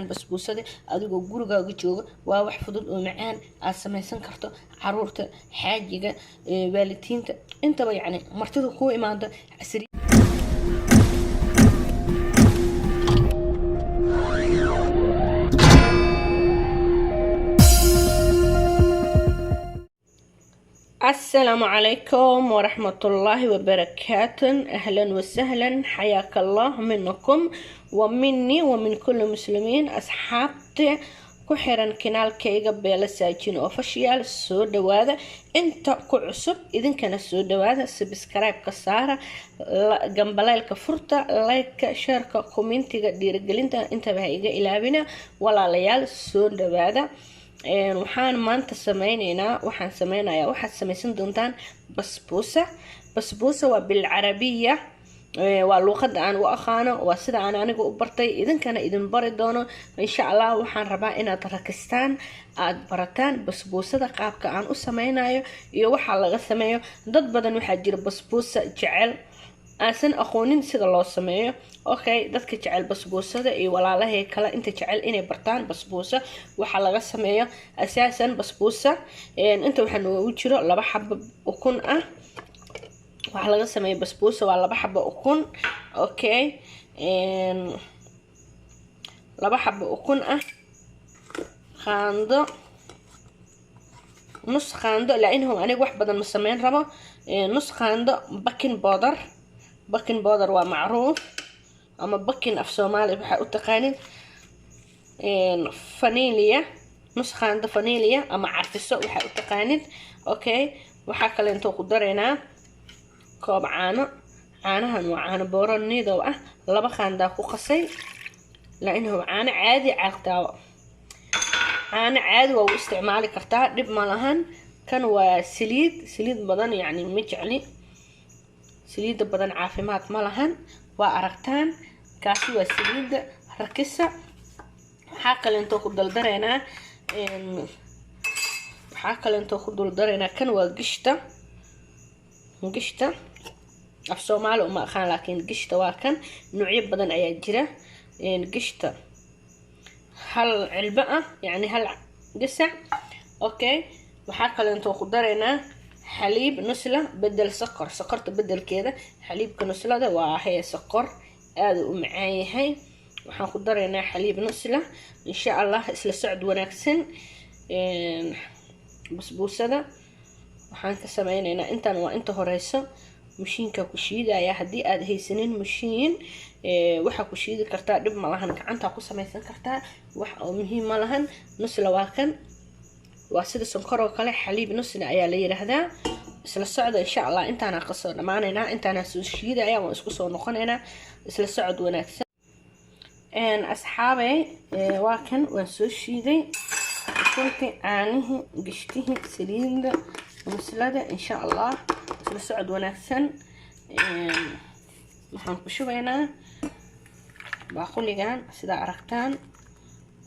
basbuusada adigoo gurigaaga jooga waa wax fudud oo macaan aad samaysan karto caruurta xaajiga waalidiinta intaba yacni martida ku imaado casri السلام عليكم ورحمة الله وبركاته. أهلا وسهلا، حياك الله منكم ومني ومن كل مسلمين أصحابتي كحرا كنال كيغا بيلا ساجين اوفشيال سو دوادا انت كعصب اذن كان سو دوادا سبسكرايب كسارة جنبلايل كفرطة لايك شاركة كومنتيغا ديرجلينتا انت بهايغا إلابنا ولا ليال سو دوادا waxaan maanta waxaan sameynayaa waxaad samaysan doontaan basbuusa waa bil carabiya waa luqada aan u aqaano waa sida aan aniga u bartay idinkana idin bari doono insha Allah waxaan rabaa inaad rakistaan aad barataan basbuusada qaabka aan u sameynayo iyo waxa laga sameeyo dad badan waxa jira basbuusa jecel aansan aqoonin sida loo sameeyo okay dadka jecel basbuusada iyo walaalahay kala inta jecel inay bartaan basbuusa waxa laga sameeyo asaasan basbuusa inta waxaan ugu jiro 2 xabo ukun ah waxa laga sameeyo basbuusa waa 2 xabo ukun okay 2 xabo ukun ah qaando nus qaando laanhu aniga wax badan ma sameyn rabo nus qaando baking powder waa macruuf ama baking af Soomaali waxa u taqaanin vanilla nus qaando vanilla ama carfiso waxa u taqaanin okay waxa kale inta ku dareynaa koob caanahan waa caano booronido ah 2 qaanda ku qasay laanhu caano caadi caaqtaawo caano caadi waa u isticmaali kartaa dib ma lahan kan waa saliid badan yani ma jecli saliid badan caafimaad ma lahan waa aragtaan kaasi waa saliid rakisa waxa kale inta ku daldareena kan waa gishta af Soomaali uma aqaan laakiin gishta waa kan nuucyo badan ayaa jira gishta hal cilba ah yani hal gasac okay waxa kale inta ku dareena حليب نسلة بدل سكرت بدل كده حليب كنسلة ده وهي سكر هذا معايا هاي وحناخد درينا حليب نسلة ان شاء الله اسلا سعد وناكسن بسبوسة ده وحنكسمين هنا انت هريسة مشينكا كشيدة يا هدي اد هي سنين مشين waxa ku shiidi kartaa dib ma lahan gacanta ku samaysan kartaa wax oo muhiim ma lahan nusla waa kan waa sida sonkor oo kale xaliib nusna ayaa la yiraahdaa isla socdo insha Allah intaana qasoo dhamaanayna intaana soo shiidaya waan isku soo noqonaynaa isla socod wanaagsan asxaabay waa kan waan soo shiiday kunti aanihi gishtihi saliida muslada insha Allah isla socod wanaagsan waxaan ku shubaynaa baaquligan sida aragtaan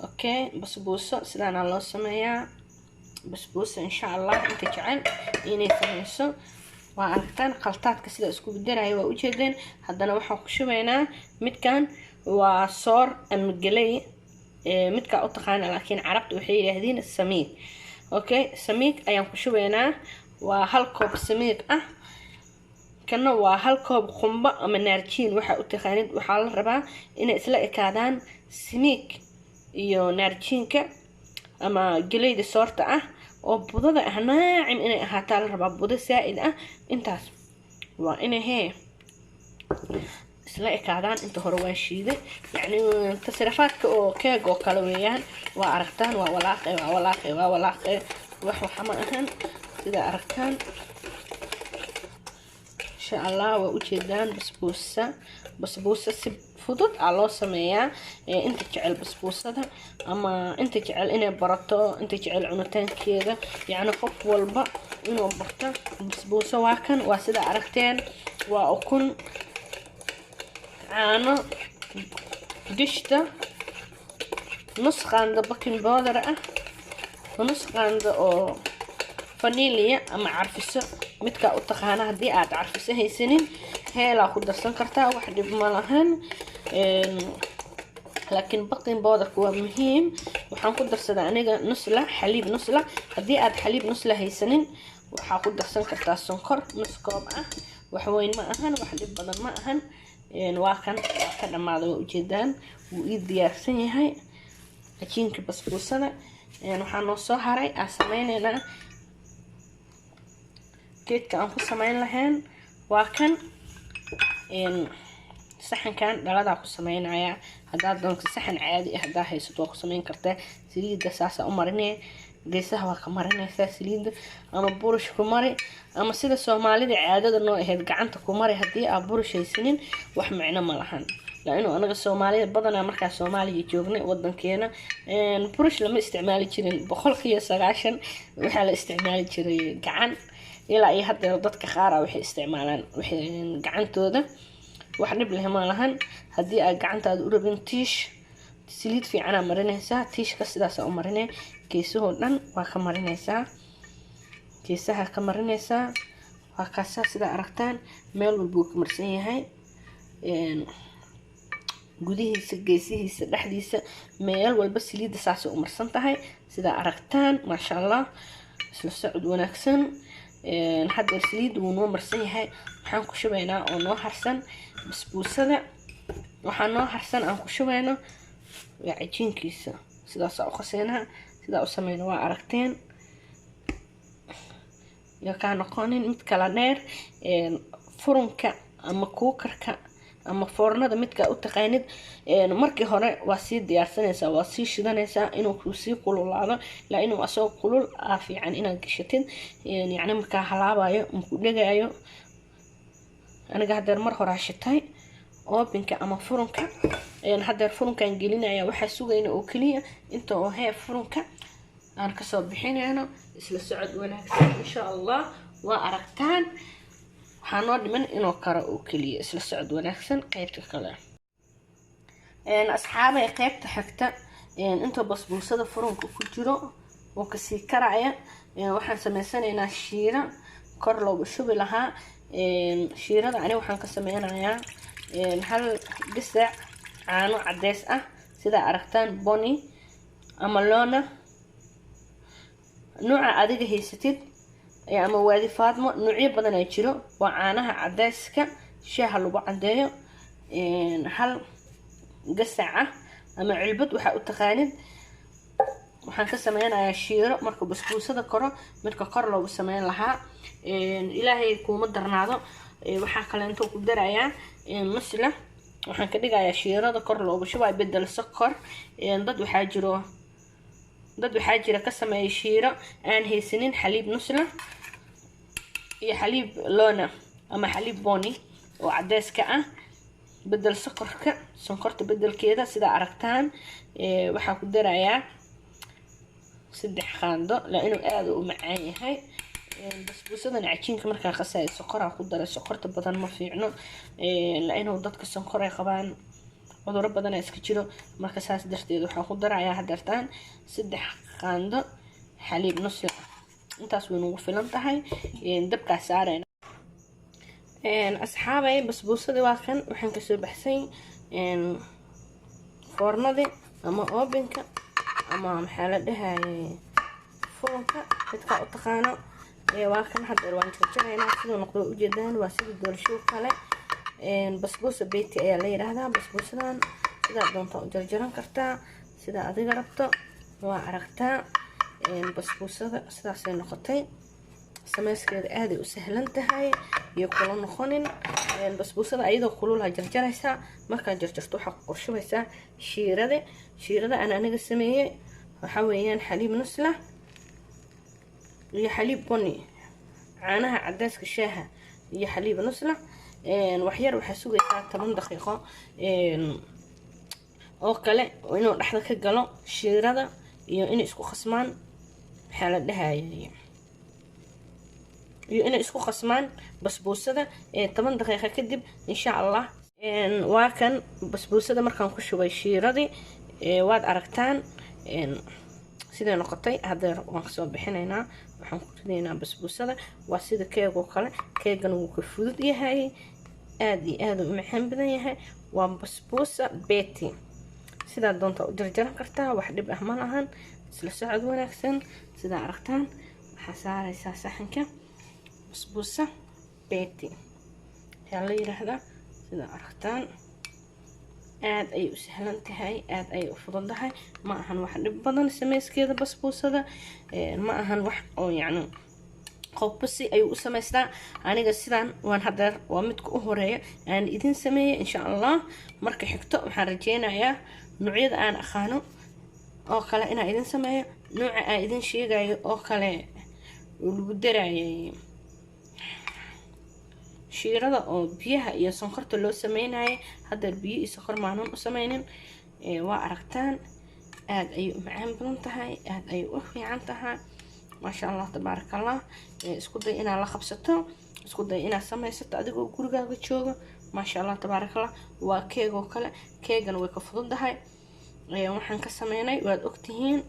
okay basbuuso sidana loo sameeyaa basbuusa insha Allah inta jecel inay samayso waa aragtaan qaltaadka sida isku bedelayo waa u jeedeen haddana waxaan ku shubaynaa midkan waa soor ama galay midka u taqaan laakiin carabtu waxay yiraahdeen samiig okay samiig ayaan ku shubaynaa waa hal koob samiig ah kana waa hal koob qumba ama naarjiin waxa u taqaanid waxa la rabaa inay isla ekaadaan samiig iyo naarjiinka ama galayda soorta ah oo budada ah naacim inay ahaataa la rabaa budo saa'id ah intaas waa inay isla ekaadaan inta hore waan shiiday yani tasrifaadka oo keeg oo kala weeyaan waa aragtaan waa walaaqay wax ma ahan sida aragtaan insha Allah waa u jeedaan basbuusa si fudud loo sameeyaa inta jecel basbuusada ama inta jecel inay barato inta jecel cunitaankeeda yani qof walba inuu barto basbuusa waa kan waa sida aragteen waa ukun caano gishta nus qaando baking powder ah nus qaando oo vanilla ama carfiso midka u taqaana hadii aad carfiso haysanin heela ku darsan kartaa wax dib ma lahan laakiin baking powderku waa muhiim. waxaan ku darsadaa aniga nusla xaliib nusla. haddii aad xaliib nusla haysanin waxaa ku darsan kartaa sonkor nus koob ah. wax weyn ma ahan, wax dhib badan ma ahan. waa kan waa ka dhamaaday, waa ujeedaan wuu ii diyaarsan yahay cajiinka basbuusada. waxaa noo soo haray aan sameyneynaa geedka aan ku sameyn lahayn. waa kan saxankan dhaladaa ku sameynaya. haddaad doonto saxan caadi ah haddaa haysato waa ku sameyn kartaa. saliidda saasaa u marinee, geesaha waa ka marinaysaa saliidda, ama burush ku mari, ama sida soomaalida caadada noo ahayd gacanta ku mari. haddii aad burush haysanin wax micno ma lahan, laanu anaga soomaalida badanaa markaa soomaaliya joognay wadankeena burush lama isticmaali jirin. 90% waxaa la isticmaali jiray gacan. ilaa iyo hadda dadka qaar waxay isticmaalaan gacantooda, wax dhib leh ma lahan. haddii aad gacantaada u rabin tiish, saliid fiicanaa marinaysaa. tiishka sidaas u marinay, geesahoo dhan waa ka marinaysaa, geesaha ka marinaysaa. waa kaasaa sida aragtaan meel walba uu ka marsan yahay, gudihiisa, geesihiisa, dhexdiisa, meel walba saliidda saasay u marsan tahay sida aragtaan. maasha allah, isla socod wanaagsan. hadda saliidda wuu noo marsan yahay. waxaan ku shubaynaa oo noo harsan basbuusada. waxaa noo harsan aan ku shubayno waa cajiinkiisa. sidaasaa u qaseynaa, sidaa u sameyna waa aragteen. iyo kaa noqonin mid kala dheer. furunka ama kuukarka ama foornada midkaa u taqaanid, markii hore waa sii diyaarsanaysaa, waa sii shidanaysaa inuu ku sii kululaado. ilaa inuu asoo kulul fiican inaad gashatid, yacni markaa halaabayo maku dhegaayo. aniga haddeer mar horaa shitay oobinka ama furunka. haddeer furunkaan gelinaya. waxaa sugayna oo keliya inta oo furunka aan kasoo bixinayno. isla socod wanaagsan insha allah. waa aragtaan waxaa noo dhiman inuu karo oo keliya. isla socod wanaagsan qaybta kale. asxaabay qaybta xigta inta basbuusada furunka ku jiro oo kasii karaya, waxaan sameysanaynaa shiira kor loogu shubi lahaa. shiirada aniga waxaan ka sameynayaa hal gasac caano cadeys ah sida aragtaan, boni ama loona, nooca adiga haysatid, ama waadi faadmo. noocyo badan ay jiro. waa caanaha cadeyska shaaha lagu cadeeyo. hal gasac ah ama cilbad waxaa u taqaanid. waxaan ka sameynayaa shiiro marka basbuusada koro midka kor loogu sameyn lahaa. ilaahay kuma darnaado. waxaa kale intuu ku darayaa masla. waxaan ka dhigayaa shiirada kor loogu shubay bedel sokor. dad waxaa jira ka sameeya shiiro aan haysanin xaliib nusla iyo xaliib loona ama xaliib boni oo cadeyska ah. bedel sokorka, sonkorta bedelkeeda sida aragtaan. waxaa ku darayaa 3 qaando la inuu aad u macaan yahay. basbuusadan cajiinka markaa qasay sokoraa ku daray. sokorta badan ma fiicno, la inuu dadka sonkor ay qabaan, cudurro badan iska jiro. marka saas darteed waxaan ku darayaa haddeertaan 3 qaando xaliib nusla. intaas way nagu filan tahay. dabkaa saarayna. asxaabay basbuusadii waa kan waxaan kasoo baxsay foornadii ama oobinka ama maxaa la dhahayay furunka midkaa u taqaano. waa kan haddeer waan jarjaraynaa. siduu noqdo ujeedaan waa sida doolshow kale. basbuusa beeti ayaa la yidhaahdaa. basbuusadan sidaa doonta u jarjaran kartaa sida adiga rabto. waa aragtaa basbuusada sidaasay noqotay. sameyskeeda aaday u sahlan tahay iyo kula noqonin. basbuusada ayadoo kululaha jarjaraysaa. markaad jarjarto waxaa ku qorshubaysaa shiirada aan aniga sameeyey. waxaa weeyaan xaliib nusla iyo xaliib boni, caanaha cadeyska shaaha iyo xaliib nusla. waxyar waxaa sugaysaa 10 daqiiqo oo kale inuu dhexda ka galo shiirada iyo inay isku khasmaan. maxaa la dhahayay iyo inay isku khasmaan basbuusada 10 daqiiqo kadib insha allah. waa kan basbuusada markaan ku shubay shiiradii waad aragtaan siday noqotay. haddeer waan kasoo bixinaynaa. waxaan ku ridaynaa basbuusada. waa sida keegoo kale. keegan wuu ka fudud yahay, aad iyo aad u macaan badan yahay. waa basbuusa beeti. sidaa doonta u jarjaran kartaa, wax dhib ah ma lahan. isla socod wanaagsan. sidaa aragtaan waxaa saaraysaa saxanka basbuusa beeti yaa la yiraahdaa. sidaa aragtaan aad ay u sahlan tahay, aad ay u fududahay, ma ahan wax dhib badan sameyskeeda basbuusada. ma ahan wax oo yacni qofbasi ayuu u samaystaa. aniga sidaan waan hadeer waa midka u horeeya aan idin sameeyay insha allah. marka xigto waxaan rajeynayaa noocyada aan aqaano oo kale inaan idin sameeyo. nooca aan idin sheegayo oo kale lagu darayay shiirada oo biyaha iyo sonkorta loo sameynayay, hadeer biyo iyo sonkor maanan u sameynin. waa aragtaan aad ayay u macaan badan tahay, aad ayay u fiican tahay. maasha allah tabaaraka allah. isku day inaad la qabsato, isku day inaad samaysato adigoo gurigaaga jooga. maasha allah tabaaraka allah. waa keeg oo kale, keegana way ka fududahay. waxaan ka sameynay waad ogtihiin.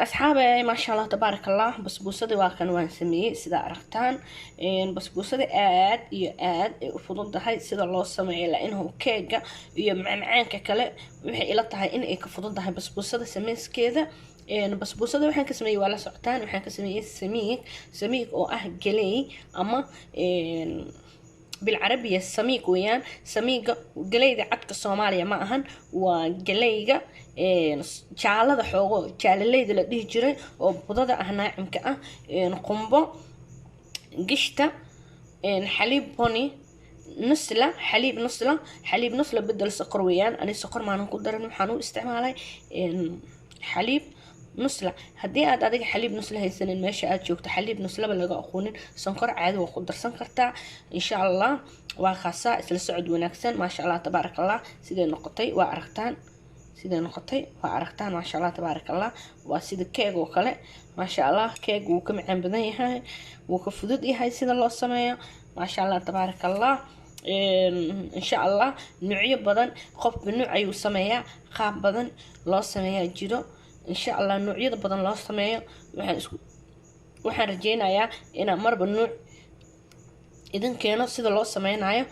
asxaabe maasha allah tabaaraka allah. basbuusadii waa kan waan sameeyey sidaa aragtaan. basbuusadii aad iyo aad ay u fududahay sida loo sameeyo, laanhu keega iyo macmacaanka kale waxay ila tahay in ay ka fududahay basbuusada sameyskeeda. basbuusada waxaan ka sameeyey waa la socotaan. waxaan ka sameeyey samiig oo ah galey ama بالعربية سميك ويان. سميك قليدة عدك الصومالية ما أهن وقليدة جعلة حوغو جعلة ليدة لديه جري وبضادة أهنا عمكأة قنبو قشتة حليب بني نسلة حليب نسلة بدل سكر ويان. أنا سكر ما نقدر نحنو استعماله حليب نسلة. هدي أديك حليب نسلة هي سنين ماشي أتشوكت حليب نسلة بلقى أخونين سكر عادي وخضر سكرتها إن شاء الله. وخاصة السعود ونكسن ما شاء الله تبارك الله. سيدي نقطي وعرقتان ما شاء الله تبارك الله. وسيدي كيك وكله ما شاء الله. كيك وكم عن بدني هاي وكفدود هاي سيد الله السماية ما شاء الله تبارك الله. إن شاء الله نوعية بدن قف بنوع أيو سماية خاب بدن لا سماية جيرو إن شاء الله نوعية بدن لا سماية. waxaan rajeynayaa inaan marba nooc idin keeno sida loo sameeynayo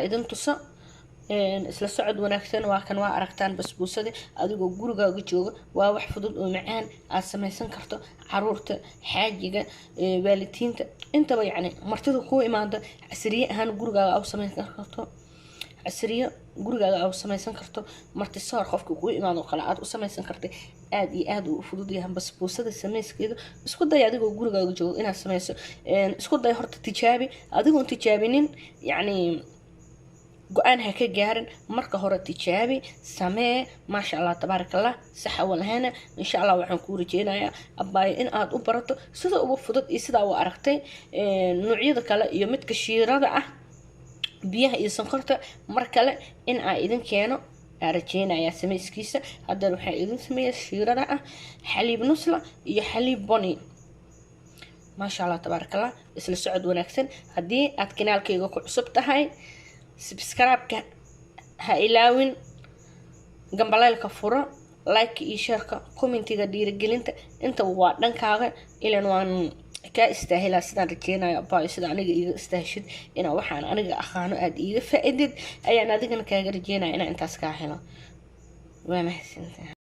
idin tuso. isla socod wanaagsan. waa kan waa aragtaan basbuusada adigoo gurigaaga jooga. waa wax fudud oo macaan aad sameysan karto. caruurta, xaajiga, waalidiinta intaba yacni martida ku imaado casriye ahaan gurigaaga aad sameysan karto. casriye gurigaaga aad sameysan karto. marti soor qofka ku imaado kala aad u sameysan kartay. aad iyo aad u fudud yahay basbuusada sameyskeedu. isku day adigoo gurigaaga jooga inaad sameyso. isku day horta tijaabi adigoo tijaabinin yacni go-aan ha ka gaarin. marka hore tijaabi samee. maasha allah tabaaraka allah. saxa walahana insha allah waxaan kuu rajeynayaa abaayo in aad u barato sida ugu fudud iyo sidaa u aragtay. noocyada kale iyo midka shiirada ah biyaha iyo sonkorta mar kale in aan idin keeno rajeynayaa sameyskiisa. haddana waxaan idin sameeyaa shiirada ah xaliib nusla iyo xaliib boni. maasha allah tabaaraka allah. isla socod wanaagsan. haddii aad kanaalkayga ku cusub tahay subscribe-ka ha ilaawin, gambaleelka furo, like iyo share-ka, commentiga dhiirigelinta inta waa dhankaaga. ilan waan ka istaahilaa sidaan rajeynayo abaayo sida aniga iiga istaahishid inaa waxaan aniga aqaano aad iiga faa'iidid ayaan adigana kaaga rajeynaya inaan intaas kaa helo. waa mahadsantahay.